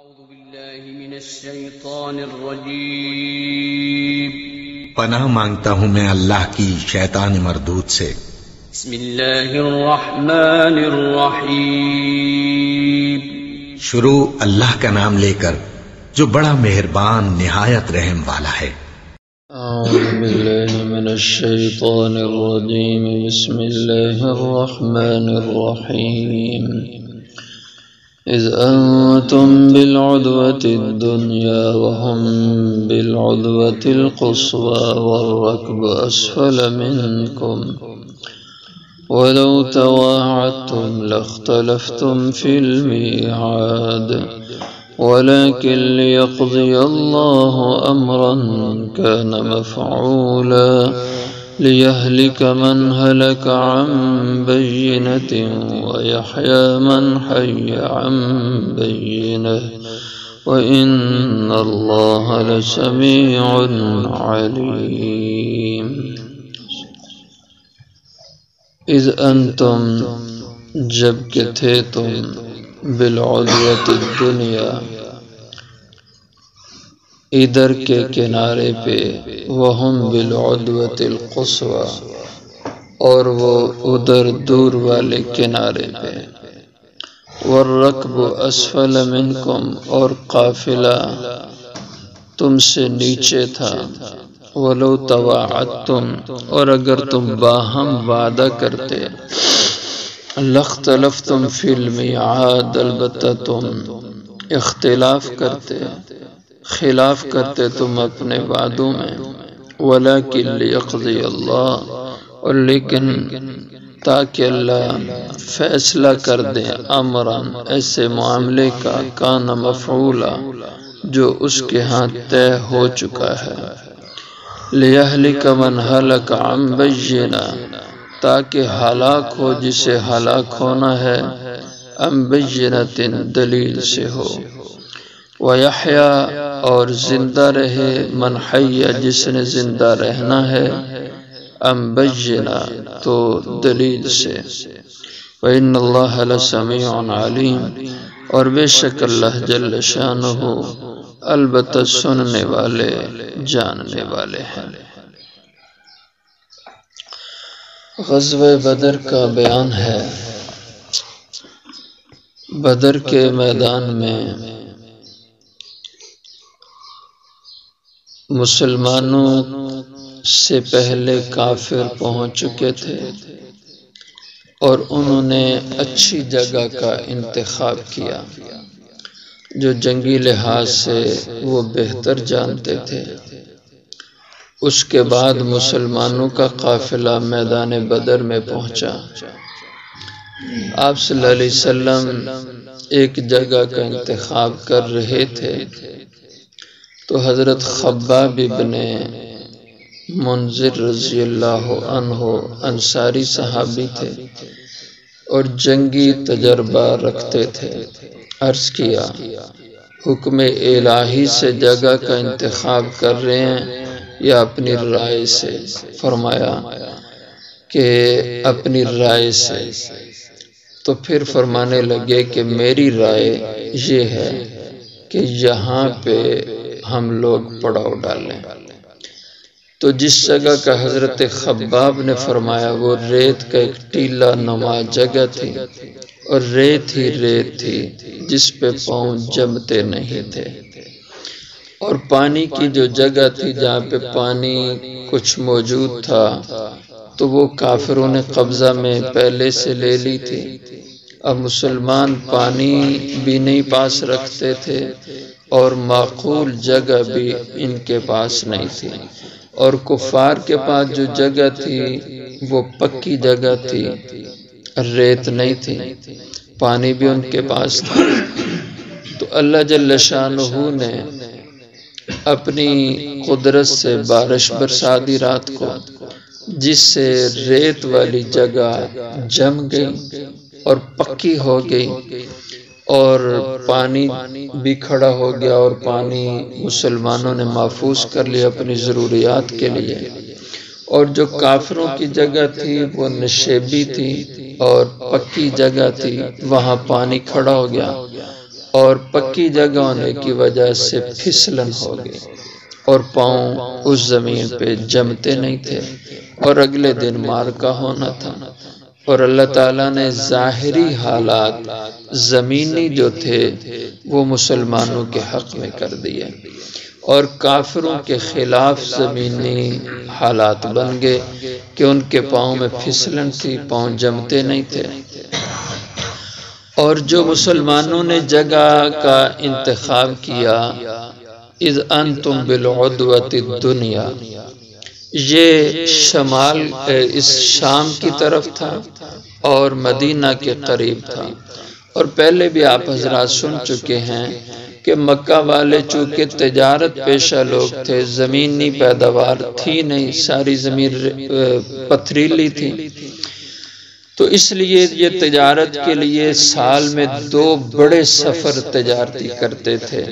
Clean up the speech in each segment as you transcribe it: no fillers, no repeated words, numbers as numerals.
أعوذ بالله من الشيطان الرجيم پناہ مانگتا ہوں میں اللہ کی شیطان مردود سے۔ بسم الله الرحمن الرحيم شروع اللہ کا نام لے کر جو بڑا مہربان نہایت رحم والا ہے۔ أعوذ بالله من الشيطان الرجيم بسم الله الرحمن الرحيم إذ أنتم بالعدوة الدنيا وهم بالعدوة القصوى والركب أسفل منكم ولو تواعدتم لاختلفتم في الميعاد ولكن ليقضي الله أمرا كان مفعولا ليهلك من هلك عن بينة ويحيى من حي عن بينة وإن الله لسميع عليم إذ أنتم جب کہ تھے تم بالعدوة الدنیا ادھر کے کنارے پہ وہم بالعدوة القصوى اور وہ ادھر دور والے کنارے پہ والرکب اسفل منکم اور قافلہ تم سے نیچے تھا ولو تواعدتم اور اگر تم باہم وعدہ کرتے لاختلفتم فی المیعاد البتہ تم اختلاف کرتے خلاف کرتے تم اپنے وعدوں میں ولیکن لیقضی اللہ اور لیکن تاکہ اللہ فیصلہ کر دے امران ایسے معاملے کا کان مفعولا جو اس کے ہاں طے ہو چکا ہے لیہلک من ہلک عن بینہ تاکہ ہلاک ہو جسے ہلاک ہونا ہے عن بینۃ دلیل سے ہو وَيَحْيَا اور زندہ رہے من حی جس نے زندہ رہنا ہے عن بینہ تو دلیل سے وَإِنَّ اللَّهَ لَسَمِيعٌ عَلِيمٌ اور بے شک اللہ جل شانہ البتہ سننے والے جاننے والے ہیں۔ غزوہ بدر کا بیان ہے۔ بدر کے میدان میں مسلمانوں سے پہلے کافر پہنچ چکے تھے اور انہوں نے اچھی جگہ کا انتخاب کیا جو جنگی لحاظ سے وہ بہتر جانتے تھے۔ اس کے بعد مسلمانوں کا قافلہ میدان بدر میں پہنچا۔ آپ صلی اللہ علیہ وسلم ایک جگہ کا انتخاب کر رہے تھے تو حضرت خباب ابن منذر رضی اللہ عنہ انصاری صحابی تھے اور جنگی تجربہ رکھتے تھے۔ عرض کیا حکم الہی سے جگہ کا انتخاب کر رہے ہیں یا اپنی رائے سے؟ فرمایا کہ اپنی رائے سے۔ تو پھر فرمانے لگے کہ میری رائے یہ ہے کہ یہاں پہ ہم لوگ پڑاؤ ڈالیں۔ تو جس جگہ کا حضرت خباب نے فرمایا وہ ریت کا ایک ٹیلہ نما جگہ تھی اور ریت ہی ریت تھی جس پہ پاؤں جمتے نہیں تھے، اور پانی کی جو جگہ تھی جہاں پہ پانی کچھ موجود تھا تو وہ کافروں نے قبضہ میں پہلے سے لے لی تھی۔ اب مسلمان پانی بھی نہیں پاس رکھتے تھے اور معقول جگہ بھی ان کے پاس نہیں تھی، اور کفار کے پاس جو جگہ تھی وہ پکی جگہ تھی، ریت نہیں تھی، پانی بھی ان کے پاس تھا۔ تو اللہ جل شانہ نے اپنی قدرت سے بارش برسا دی رات کو، جس سے ریت والی جگہ جم گئی اور پکی ہو گئی اور پانی بھی کھڑا ہو گیا، اور پانی مسلمانوں نے محفوظ کر لیا اپنی ضروریات کے لیے۔ اور جو کافروں کی جگہ تھی وہ نشیبی تھی اور پکی جگہ تھی، وہاں پانی کھڑا ہو گیا اور پکی جگہ ہونے کی وجہ سے پھسلن ہو گئی اور پاؤں اس زمین پہ جمتے نہیں تھے اور اگلے دن مارکا ہونا تھا، اور اللہ تعالیٰ نے ظاہری حالات زمینی جو تھے وہ مسلمانوں کے حق میں کر دیے اور کافروں کے خلاف زمینی حالات بن گئے کہ ان کے پاؤں میں پھسلن تھی، پاؤں جمتے نہیں تھے۔ اور جو مسلمانوں نے جگہ کا انتخاب کیا، اذ انتم بالعدوۃ الدنیا، یہ شمال اس شام کی طرف تھا اور مدینہ کے قریب تھا، اور پہلے بھی آپ حضرات سن چکے ہیں کہ مکہ والے چونکہ تجارت پیشہ لوگ تھے، زمینی پیداوار تھی نہیں، ساری زمین پتھریلی تھی، تو اس لیے یہ تجارت کے لیے سال میں 2 بڑے سفر تجارتی کرتے تھے۔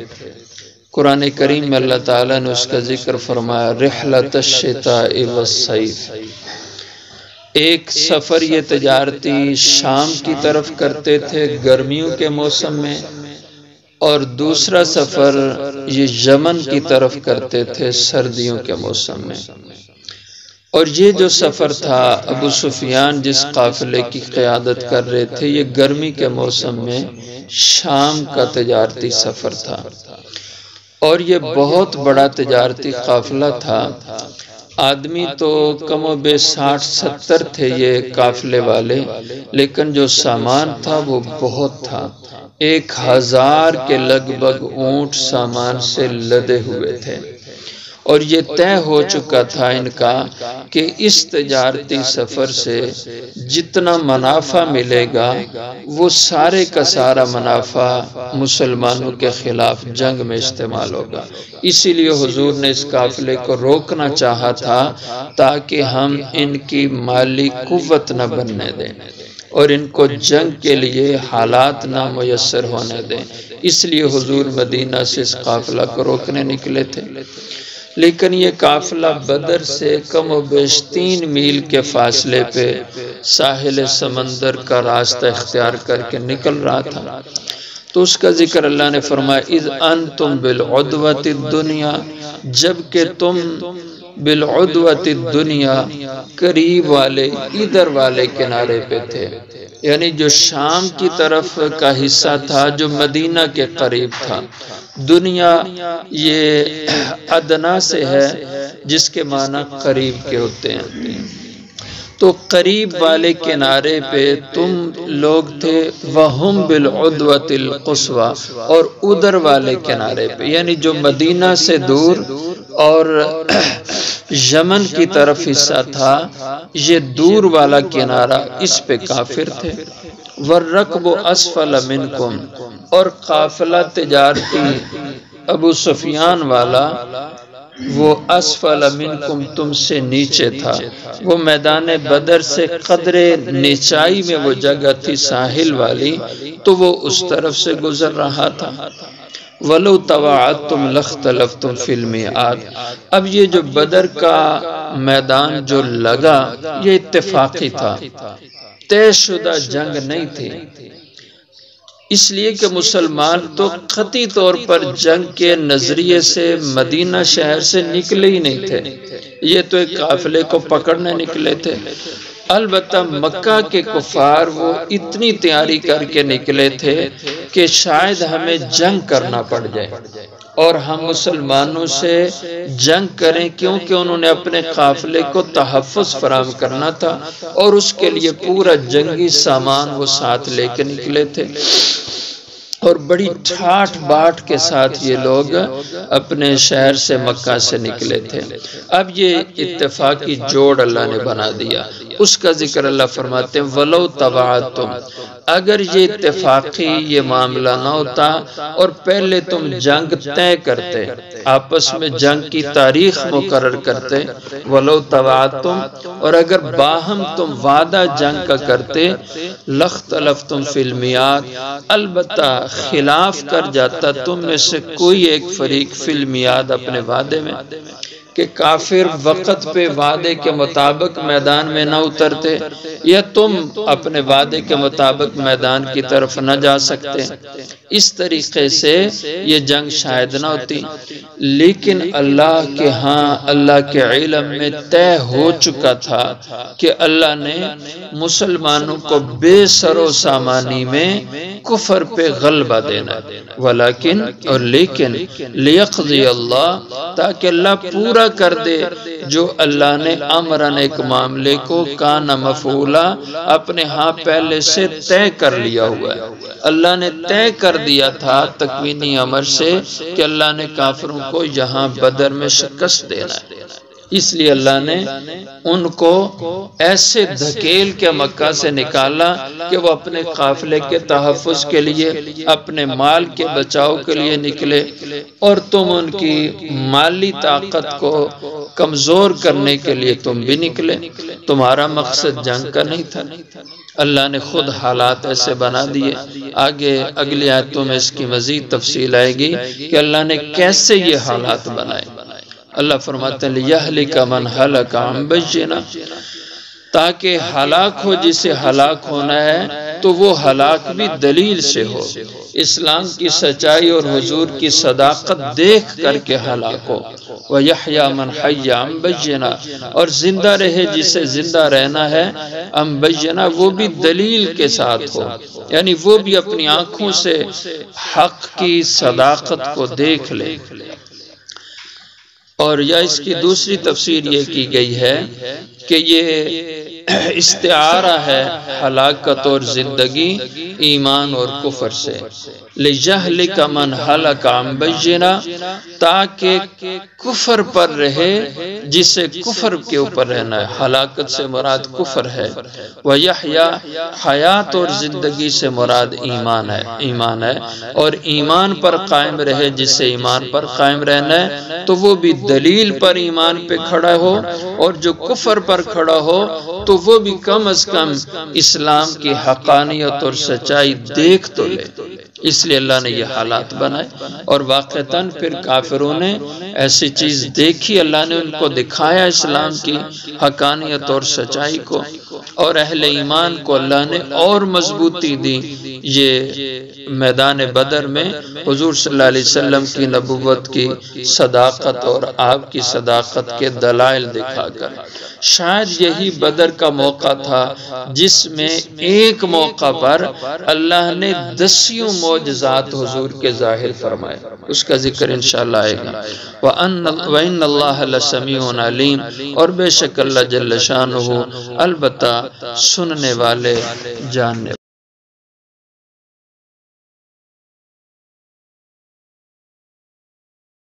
قرآن کریم میں اللہ تعالیٰ نے اس کا ذکر فرمایا، رحلۃ الشتاء والصیف، ایک سفر یہ تجارتی شام کی طرف کرتے تھے گرمیوں کے موسم میں، اور دوسرا سفر یہ یمن کی طرف کرتے تھے سردیوں کے موسم میں۔ اور یہ جو سفر تھا، ابو سفیان جس قافلے کی قیادت کر رہے تھے، یہ گرمی کے موسم میں شام کا تجارتی سفر تھا، اور یہ بہت بڑا تجارتی قافلہ تھا۔ آدمی تو کم و بیش 60-70 تھے یہ قافلے والے، لیکن جو سامان تھا وہ بہت تھا، 1000 کے لگ بھگ اونٹ سامان سے لدے ہوئے تھے، اور یہ طے ہو چکا تھا ان کا کہ اس تجارتی سفر سے جتنا منافع ملے گا وہ سارے کا سارا منافع مسلمانوں کے خلاف جنگ میں استعمال ہوگا۔ اسی لیے حضور نے اس قافلے کو روکنا چاہا تھا تاکہ ہم ان کی مالی قوت نہ بننے دیں اور ان کو جنگ کے لیے حالات نہ میسر ہونے دیں، اس لیے حضور مدینہ سے اس قافلہ کو روکنے نکلے تھے۔ لیکن یہ قافلہ بدر سے کم و بیش 3 میل کے فاصلے پہ ساحل سمندر کا راستہ اختیار کر کے نکل رہا تھا، تو اس کا ذکر اللہ نے فرمایا، اذ انتم بالعدوۃ الدنیا، جبکہ تم بالعدوۃ الدنیا قریب والے ادھر والے کنارے پہ تھے، یعنی جو شام کی طرف کا حصہ تھا جو مدینہ کے قریب تھا۔ دنیا یہ ادنا سے ہے جس کے معنی قریب کے ہوتے ہیں، تو قریب والے کنارے پہ تم لوگ تھے، وَهُمْ بِالْعُدْوَةِ الْقُصْوَى، اور ادھر والے کنارے پہ یعنی جو مدینہ سے دور اور یمن کی طرف حصہ تھا، یہ دور والا کنارہ اس پہ کافر تھے۔ وَالرَّكْبُ أَسْفَلَ مِنْكُمْ، اور قافلہ تجارتی ابو سفیان والا وہ اسفل منکم تم سے نیچے تھا، وہ میدان بدر سے قدرے نیچائی میں وہ جگہ تھی ساحل والی، تو وہ اس طرف سے گزر رہا تھا۔ وَلَوْ تَوَعَدْتُمْ لَاخْتَلَفْتُمْ فِي الْمِيعَادِ، اب یہ جو بدر کا میدان جو لگا یہ اتفاقی تھا، طے شدہ جنگ نہیں تھی، اس لیے کہ مسلمان تو قطعی طور پر جنگ کے نظریے سے مدینہ شہر سے نکلے ہی نہیں تھے، یہ تو ایک قافلے کو پکڑنے نکلے تھے۔ البتہ مکہ کے کفار وہ اتنی تیاری کر کے نکلے تھے کہ شاید ہمیں جنگ کرنا پڑ جائے اور ہم مسلمانوں سے جنگ کریں، کیونکہ انہوں نے اپنے قافلے کو تحفظ فراہم کرنا تھا اور اس کے لیے پورا جنگی سامان وہ ساتھ لے کے نکلے تھے، اور بڑی ٹھاٹھ باٹھ کے ساتھ یہ لوگ اپنے شہر سے مکہ سے نکلے تھے۔ اب یہ اتفاقی جوڑ اللہ نے بنا دیا، اس کا ذکر اللہ فرماتے ہیں، وَلَوْ تَوَعَدْتُمْ، اگر یہ اتفاقی یہ معاملہ نہ ہوتا اور پہلے تم جنگ طے کرتے، آپس میں جنگ کی تاریخ مقرر کرتے، وَلَوْ تَوَعَدْتُمْ، اور اگر باہم تم وعدہ جنگ کا کرتے، لَاخْتَلَفْتُمْ فِي الْمِيعَادِ، البتہ خلاف کر جاتا تم میں سے کوئی ایک فریق فی المیعاد اپنے وعدے میں، کہ کافر وقت پہ وعدے کے مطابق میدان میں نہ اترتے یا تم اپنے وعدے کے مطابق میدان کی طرف نہ جا سکتے، اس طریقے سے یہ جنگ شاید نہ ہوتی، لیکن اللہ کے ہاں اللہ کے علم میں طے ہو چکا تھا کہ اللہ نے مسلمانوں کو بے سر و سامانی میں کفر پہ غلبہ دینا، ولیکن اور لیکن لیقضی اللہ، تاکہ اللہ پورا کر دے جو اللہ نے امرن ایک معاملے کو کان مفعولا اپنے ہاں پہلے سے طے کر لیا ہوا ہے۔ اللہ نے طے کر دیا تھا تکوینی امر سے کہ اللہ نے کافروں کو یہاں بدر میں شکست دینا ہے، اس لیے اللہ نے ان کو ایسے دھکیل کے مکہ سے نکالا کہ وہ اپنے قافلے کے تحفظ کے لیے، اپنے مال کے بچاؤ کے لیے نکلے، اور تم ان کی مالی طاقت کو کمزور کرنے کے لیے تم بھی نکلے، تمہارا مقصد جنگ کا نہیں تھا۔ اللہ نے خود حالات ایسے بنا دیے، آگے اگلی آیتوں میں اس کی مزید تفصیل آئے گی کہ اللہ نے کیسے یہ حالات بنائے۔ اللہ فرماتے ہیں لِيَهْلِكَ مَنْ هَلَكَ عَنْ بَيِّنَةٍ، تاکہ ہلاک ہو جسے ہلاک ہونا ہے تو وہ ہلاک بھی دلیل سے ہو، اسلام کی سچائی اور حضور کی صداقت دیکھ کر کے ہلاک ہو، وَيَحْيَا مَنْ حَيَّ عَنْ بَيِّنَةٍ، اور زندہ رہے جسے زندہ رہنا ہے عَنْ بَيِّنَةٍ، وہ بھی دلیل کے ساتھ ہو، یعنی وہ بھی اپنی آنکھوں سے حق کی صداقت کو دیکھ لے۔ اور یا اس کی دوسری تفسیر یہ کی گئی ہے کہ یہ استعارہ ہے ہلاکت اور زندگی ایمان اور کفر سے، لِيَهْلِكَ مَنْ هَلَكَ عَنْ بَيِّنَةٍ، تاکہ کفر پر رہے جسے کفر کے اوپر رہنا ہے، ہلاکت سے مراد کفر ہے، وَيَحْيَا، حیات اور زندگی سے مراد ایمان ہے، اور ایمان پر قائم رہے جسے ایمان پر قائم رہنا ہے تو وہ بھی دلیل پر ایمان پہ کھڑا ہو، اور جو کفر پر کھڑا ہو تو وہ بھی کم از کم اسلام کی حقانیت اور سچائی دیکھ تو لے۔ اس لیے اللہ نے یہ حالات بنائے، اور واقعتاً پھر کافروں نے ایسی چیز دیکھی، اللہ نے ان کو دکھایا اسلام کی حقانیت اور سچائی کو، اور اہل ایمان کو اللہ نے اور مضبوطی دی یہ میدان بدر میں حضور صلی اللہ علیہ وسلم کی نبوت کی صداقت اور آپ کی صداقت کے دلائل دکھا کر۔ شاید یہی بدر کا موقع تھا جس میں ایک موقع پر اللہ نے 10 معجزات حضور کے ظاہر فرمائے، اس کا ذکر انشاءاللہ آئے گا۔ وَإِنَّ اللَّهَ لَسَمِيعٌ عَلِيمٌ، اور بے شک اللہ جل شانہ البتہ سننے والے جاننے